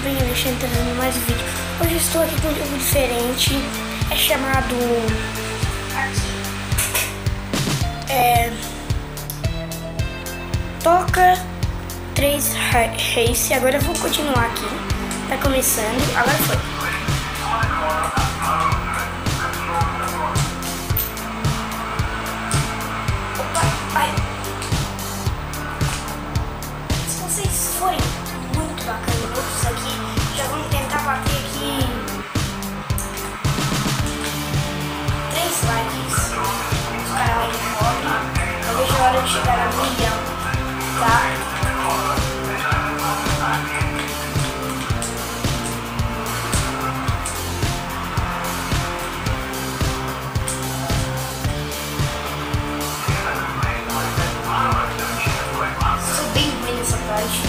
bem, Alexandre, trazendo mais um vídeo. Hoje estou aqui com um jogo diferente, é chamado Toca 3 Race. Agora eu vou continuar aqui, tá começando, agora foi. Opa, ai. Se vocês forem muito bacanas aqui, já vamos tentar bater aqui 3 likes. Os caras de fome. Eu vejo a hora de chegar a 1 milhão, tá? Sou bem ruim nessa parte.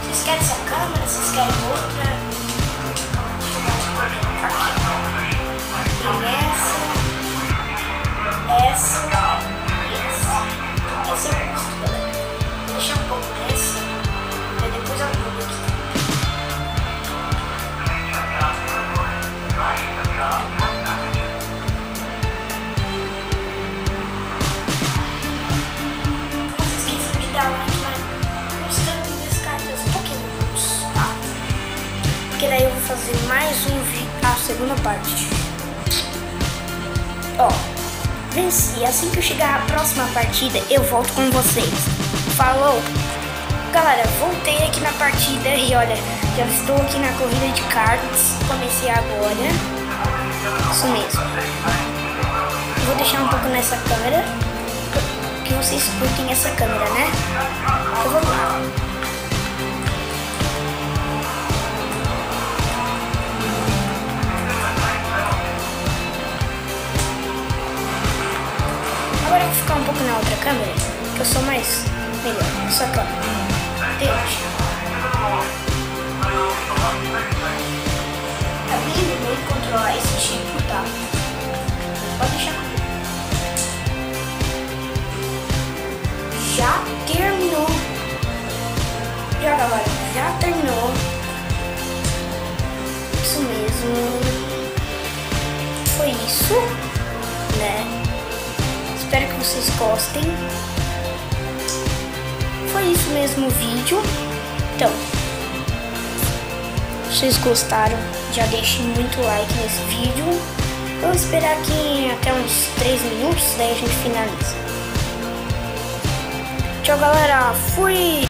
Vocês querem essa câmera? Vocês querem outra? Tem essa e essa. Essa eu gosto, galera. Vou deixar um pouco nessa, e depois eu mudo aqui. Não se esqueçam de dar like, mas mostrando minhas cartas Pokémons, tá? Porque daí eu vou fazer mais um vídeo, a segunda parte. Ó, venci. Assim que eu chegar à próxima partida, eu volto com vocês. Falou! Galera, voltei aqui na partida e olha, já estou aqui na corrida de cartas. Comecei agora. Isso mesmo. Vou deixar um pouco nessa câmera, que vocês curtem essa câmera, né? Então vamos lá. Agora eu vou ficar um pouco na outra câmera, que eu sou mais melhor. Essa câmera. Deixa. Tá bem muito controlar esse tipo, tá? Pode deixar comigo. Já terminou. Já, galera, já terminou. Isso mesmo. Foi isso, né? Espero que vocês gostem. Foi isso mesmo o vídeo. Então, se vocês gostaram, já deixem muito like nesse vídeo. Vamos esperar aqui até uns 3 minutos, daí a gente finaliza. Tchau, galera. Fui!